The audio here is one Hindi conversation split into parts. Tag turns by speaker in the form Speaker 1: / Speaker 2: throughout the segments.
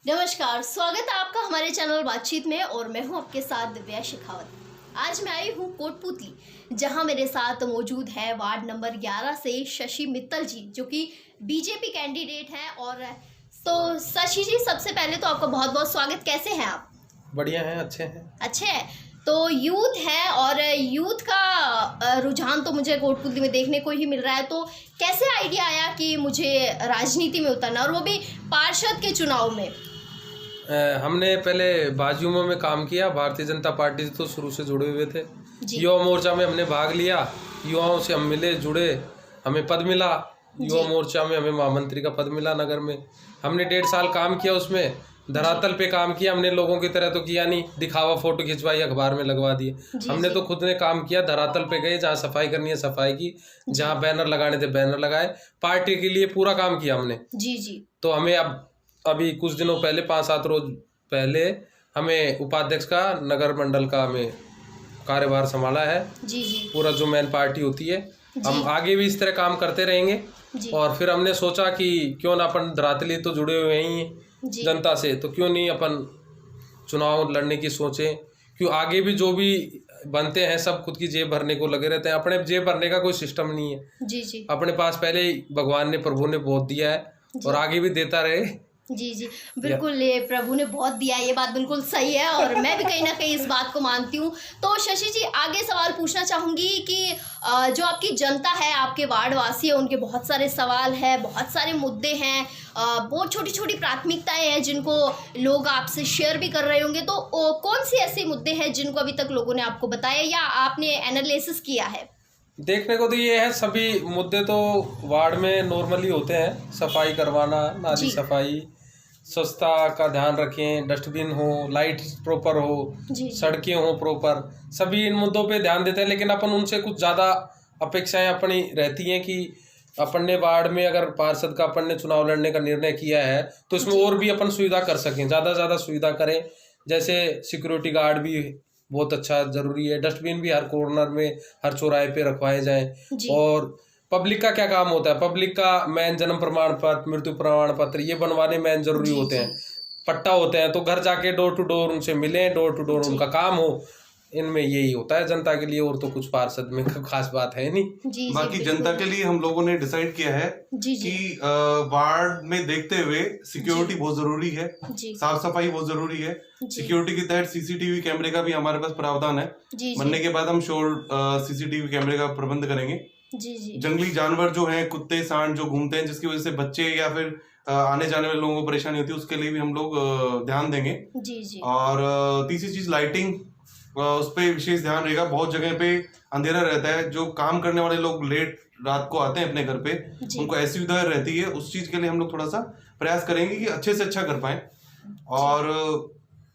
Speaker 1: नमस्कार, स्वागत है आपका हमारे चैनल बातचीत में और मैं हूं आपके साथ दिव्या शेखावत। आज मैं आई हूं कोटपुतली, जहां मेरे साथ मौजूद है वार्ड नंबर 11 से शशि मित्तल जी, जो कि बीजेपी कैंडिडेट हैं। और तो शशि जी, सबसे पहले तो आपका बहुत बहुत स्वागत। कैसे हैं आप?
Speaker 2: बढ़िया हैं, अच्छे हैं।
Speaker 1: अच्छे हैं। तो यूथ है और यूथ का रुझान तो मुझे कोटपुतली में देखने को ही मिल रहा है। तो कैसे आइडिया आया कि मुझे राजनीति में उतरना, और वो भी पार्षद के चुनाव में?
Speaker 2: हमने पहले बाजुओं में काम किया, भारतीय जनता पार्टी से तो शुरू से जुड़े हुए थे। युवा मोर्चा में हमने भाग लिया, युवाओं से हम मिले जुड़े, हमें पद मिला। युवा मोर्चा में हमें महामंत्री का पद मिला नगर में। हमने 1.5 साल काम किया, उसमें धरातल पे काम किया। हमने लोगों की तरह तो किया नहीं, दिखावा फोटो खिंचवाई अखबार में लगवा दिए। हमने तो खुद ने काम किया, धरातल पे गए, जहाँ सफाई करनी है सफाई की, जहाँ बैनर लगाने थे बैनर लगाए, पार्टी के लिए पूरा काम किया हमने। जी। तो हमें अभी कुछ दिनों पहले 5-7 रोज पहले हमें उपाध्यक्ष का नगर मंडल का हमें कार्यभार संभाला है। जी। पूरा जो मेन पार्टी होती है, हम आगे भी इस तरह काम करते रहेंगे। और फिर हमने सोचा कि क्यों ना अपन धरातली तो जुड़े हुए ही हैं जनता से, तो क्यों नहीं अपन चुनाव लड़ने की सोचें। क्यों आगे भी जो भी बनते हैं सब खुद की जेब भरने को लगे रहते हैं, अपने जेब भरने का कोई सिस्टम नहीं है। जी। अपने पास पहले ही भगवान ने, प्रभु ने बहुत दिया है और आगे भी देता रहे।
Speaker 1: जी, बिल्कुल, ये प्रभु ने बहुत दिया है, ये बात बिल्कुल सही है और मैं भी कहीं ना कहीं इस बात को मानती हूँ। तो शशि जी, आगे सवाल पूछना चाहूँगी कि जो आपकी जनता है, आपके वार्ड वासी है, उनके बहुत सारे सवाल हैं, बहुत सारे मुद्दे हैं, बहुत छोटी छोटी प्राथमिकताएं हैं जिनको लोग आपसे शेयर भी कर रहे होंगे। तो कौन सी ऐसे मुद्दे हैं जिनको अभी तक लोगों ने आपको बताया या आपने एनालिसिस किया है?
Speaker 2: देखने को तो ये है, सभी मुद्दे तो वार्ड में नॉर्मली होते हैं। सफाई करवाना, नाली सफाई, स्वच्छता का ध्यान रखें, डस्टबिन हो, लाइट प्रॉपर हो, सड़कें हो प्रॉपर, सभी इन मुद्दों पे ध्यान देते हैं। लेकिन अपन उनसे कुछ ज़्यादा अपेक्षाएं अपनी रहती हैं कि अपन ने वार्ड में अगर पार्षद का अपन ने चुनाव लड़ने का निर्णय किया है तो इसमें और भी अपन सुविधा कर सकें, ज़्यादा से ज़्यादा सुविधा करें। जैसे सिक्योरिटी गार्ड भी बहुत अच्छा जरूरी है, डस्टबिन भी हर कॉर्नर में, हर चौराहे पे रखवाए जाएं। और पब्लिक का क्या काम होता है, पब्लिक का मेन जन्म प्रमाण पत्र, मृत्यु प्रमाण पत्र, ये बनवाने मेन जरूरी होते हैं। पट्टा होते हैं, तो घर जाके डोर टू डोर उनसे मिलें, डोर टू डोर उनका काम हो। इनमें यही होता है जनता के लिए, और तो कुछ पार्षद में खास बात है नहीं।
Speaker 3: बाकी जनता के लिए हम लोगों ने डिसाइड किया है कि वार्ड में देखते हुए सिक्योरिटी बहुत जरूरी है, साफ सफाई बहुत जरूरी है। सिक्योरिटी के तहत सीसीटीवी कैमरे का भी हमारे पास प्रावधान है। बनने के बाद हम श्योर सीसीटीवी कैमरे का प्रबंध करेंगे। जंगली जानवर जो हैं, कुत्ते सांड जो घूमते हैं, जिसकी वजह से बच्चे या फिर आने जाने वाले लोगों को परेशानी होती है, उसके लिए भी हम लोग ध्यान देंगे। और तीसरी चीज लाइटिंग, उस पर विशेष ध्यान रहेगा। बहुत जगह पे अंधेरा रहता है, जो काम करने वाले लोग लेट रात को आते हैं अपने घर पे, उनको ऐसी सुविधा रहती है। उस चीज के लिए हम लोग थोड़ा सा प्रयास करेंगे कि अच्छे से अच्छा कर पाए। और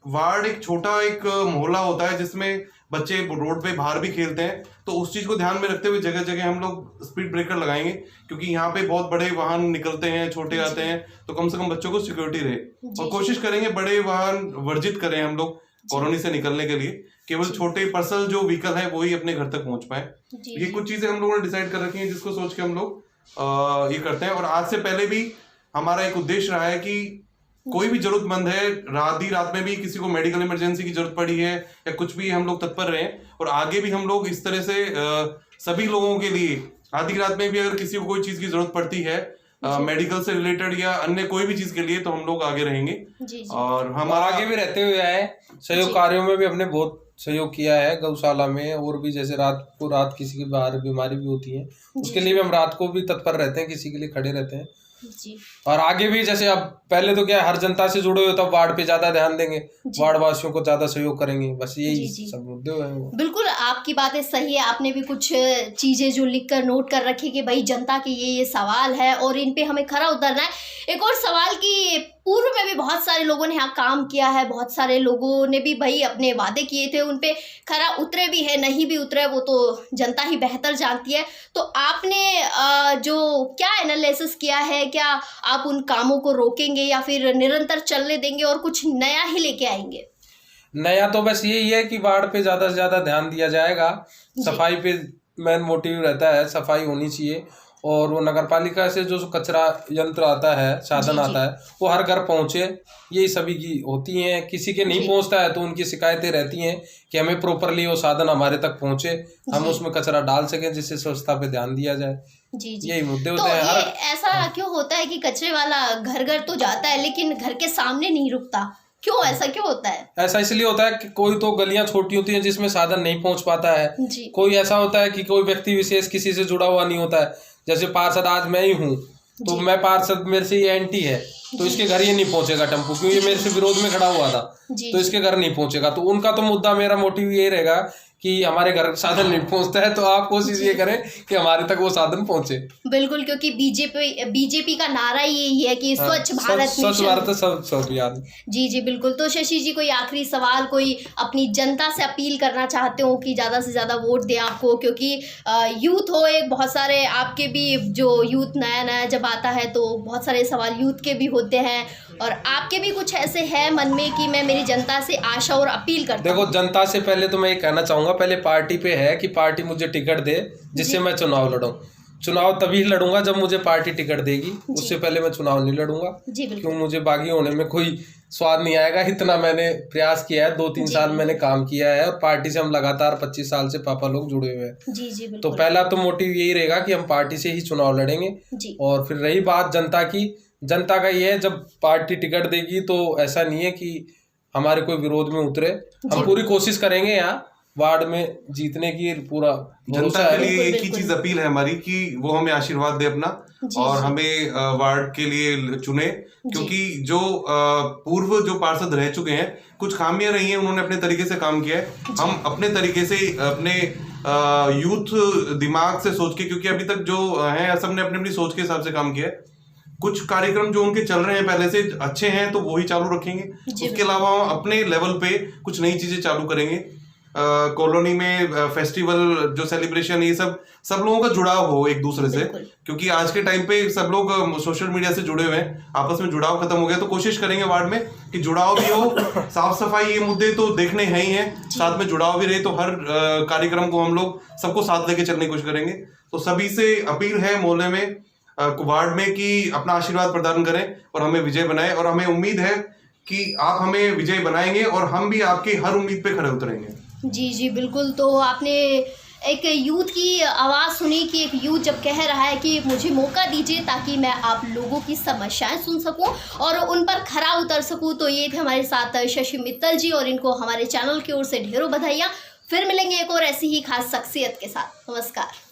Speaker 3: वार्ड एक छोटा एक मोहल्ला होता है जिसमें बच्चे रोड पे बाहर भी खेलते हैं, तो उस चीज को ध्यान में रखते हुए जगह जगह हम लोग स्पीड ब्रेकर लगाएंगे, क्योंकि यहाँ पे बहुत बड़े वाहन निकलते हैं, छोटे आते हैं, तो कम से कम बच्चों को सिक्योरिटी रहे। और कोशिश करेंगे बड़े वाहन वर्जित करें हम लोग कॉलोनी से निकलने के लिए, केवल छोटे पर्सनल जो व्हीकल है वही अपने घर तक पहुंच पाए। ये कुछ चीजें हम लोगों ने डिसाइड कर रखी हैं, जिसको सोच के हम लोग ये करते हैं। और आज से पहले भी हमारा एक उद्देश्य रहा है कि कोई भी जरूरतमंद है, आधी रात में भी किसी को मेडिकल इमरजेंसी की जरूरत पड़ी है या कुछ भी, हम लोग तत्पर रहे। और आगे भी हम लोग इस तरह से सभी लोगों के लिए आधी रात में भी अगर किसी को कोई चीज की जरूरत पड़ती है, मेडिकल से रिलेटेड या अन्य कोई भी चीज के लिए, तो हम लोग आगे रहेंगे। और हम आगे भी रहते हुए आए, सहयोग कार्यों में भी हमने बहुत सहयोग किया है। गौशाला में और भी, जैसे रात किसी की बाहर बीमारी भी होती है, उसके लिए भी हम रात को भी तत्पर रहते हैं, किसी के लिए खड़े रहते हैं। और आगे भी, जैसे अब पहले तो क्या हर जनता से जुड़े हुए, तब वार्ड पे ज्यादा ध्यान देंगे, वार्ड वासियों को ज्यादा सहयोग करेंगे। बस यही सब मुद्दे हैं।
Speaker 1: बिल्कुल, आपकी बातें सही है। आपने भी कुछ चीजें जो लिखकर नोट कर रखी कि भाई जनता के ये सवाल है और इन पे हमें खरा उतरना है। एक और सवाल कि पूर्व में भी बहुत सारे लोगों ने यहाँ काम किया है, बहुत सारे लोगों ने भी भाई अपने वादे किए थे, उन पे खरा उतरे भी है, नहीं भी उतरे, वो तो जनता ही बेहतर जानती है। तो आपने जो क्या एनालिसिस किया है, क्या आप उन कामों को रोकेंगे या फिर निरंतर चलने देंगे और कुछ नया ही लेके आएंगे?
Speaker 2: नया तो बस यही है कि वार्ड पे ज्यादा से ज्यादा ध्यान दिया जाएगा। सफाई पे मेन मोटिव रहता है, सफाई होनी चाहिए। और वो नगर पालिका से जो कचरा यंत्र आता है, साधन आता है, वो हर घर पहुंचे, यही सभी की होती हैं। किसी के नहीं पहुंचता है तो उनकी शिकायतें रहती हैं कि हमें प्रॉपरली वो साधन हमारे तक पहुंचे, हम उसमें कचरा डाल सकें, जिससे स्वच्छता पे ध्यान दिया जाए। यही मुद्दे होते हैं।
Speaker 1: ऐसा क्यों होता है कि कचरे वाला घर घर तो जाता है लेकिन घर के सामने नहीं रुकता? क्यों ऐसा क्यों होता है?
Speaker 2: ऐसा इसलिए होता है कि कोई तो गलियां छोटी होती हैं जिसमें साधन नहीं पहुंच पाता है। कोई ऐसा होता है कि कोई व्यक्ति विशेष किसी से जुड़ा हुआ नहीं होता है। जैसे पार्षद आज मैं ही हूँ, तो मैं पार्षद, मेरे से ये एंटी है, तो इसके घर ये नहीं पहुंचेगा टेम्पो, क्योंकि ये मेरे से विरोध में खड़ा हुआ था, तो इसके घर नहीं पहुंचेगा। तो उनका तो मुद्दा, मेरा मोटिव ये रहेगा कि हमारे घर साधन नहीं पहुंचता है, तो आप कोशिश ये करें कि हमारे तक वो साधन पहुंचे।
Speaker 1: बिल्कुल, क्योंकि बीजेपी का नारा यही है कि स्वच्छ भारत,
Speaker 2: स्वच्छ भारत सब अभियान।
Speaker 1: जी बिल्कुल। तो शशि जी, कोई आखिरी सवाल, कोई अपनी जनता से अपील करना चाहते हो कि ज़्यादा से ज़्यादा वोट दें आपको, क्योंकि यूथ हो एक, बहुत सारे आपके भी, जो यूथ नया जब आता है तो बहुत सारे सवाल यूथ के भी होते हैं, और आपके भी कुछ ऐसे है मन में कि मैं मेरी जनता से आशा और अपील करता हूं?
Speaker 2: देखो, जनता से पहले तो मैं ये कहना चाहूँगा, पहले पार्टी पे है कि पार्टी मुझे टिकट दे जिससे मैं चुनाव लड़ूं। चुनाव तभी लड़ूंगा जब मुझे पार्टी टिकट देगी, उससे पहले मैं चुनाव नहीं लड़ूंगा। क्यों, मुझे बागी होने में कोई स्वाद नहीं आएगा। इतना मैंने प्रयास किया है, 2-3 साल मैंने काम किया है, और पार्टी से हम लगातार 25 साल से पापा लोग जुड़े हुए हैं। तो पहला तो मोटिव यही रहेगा कि हम पार्टी से ही चुनाव लड़ेंगे। और फिर रही बात जनता की, जनता का ये है, जब पार्टी टिकट देगी तो ऐसा नहीं है कि हमारे कोई विरोध में उतरे। हम पूरी कोशिश करेंगे यहाँ वार्ड में जीतने की, पूरा
Speaker 3: जनता के लिए एक ही चीज अपील है हमारी कि वो हमें आशीर्वाद दे अपना, और हमें वार्ड के लिए चुने, क्योंकि जो पूर्व जो पार्षद रह चुके हैं, कुछ खामियां रही हैं, उन्होंने अपने तरीके से काम किया है। हम अपने तरीके से, अपने यूथ दिमाग से सोच के, क्योंकि अभी तक जो है सबने अपनी अपनी सोच के हिसाब से काम किया है। कुछ कार्यक्रम जो उनके चल रहे हैं पहले से अच्छे हैं तो वो ही चालू रखेंगे, उसके अलावा हम अपने लेवल पे कुछ नई चीजें चालू करेंगे। कॉलोनी में फेस्टिवल जो सेलिब्रेशन, ये सब लोगों का जुड़ाव हो एक दूसरे से, क्योंकि आज के टाइम पे सब लोग सोशल मीडिया से जुड़े हुए हैं, आपस में जुड़ाव खत्म हो गया। तो कोशिश करेंगे वार्ड में कि जुड़ाव भी हो, साफ सफाई, ये मुद्दे तो देखने हैं ही हैं, साथ में जुड़ाव भी रहे। तो हर कार्यक्रम को हम लोग सबको साथ लेके चलने की कोशिश करेंगे। तो सभी से अपील है मोहल्ले में, वार्ड में, कि अपना आशीर्वाद प्रदान करें और हमें विजय बनाएं। और हमें उम्मीद है कि आप हमें विजय बनाएंगे और हम भी आपकी हर उम्मीद पे खड़े उतरेंगे। जी
Speaker 1: बिल्कुल। तो आपने एक यूथ की आवाज़ सुनी कि एक यूथ जब कह रहा है कि मुझे मौका दीजिए ताकि मैं आप लोगों की समस्याएं सुन सकूं और उन पर खरा उतर सकूं। तो ये थे हमारे साथ शशि मित्तल जी, और इनको हमारे चैनल की ओर से ढेरों बधाइयाँ। फिर मिलेंगे एक और ऐसी ही खास शख्सियत के साथ। नमस्कार।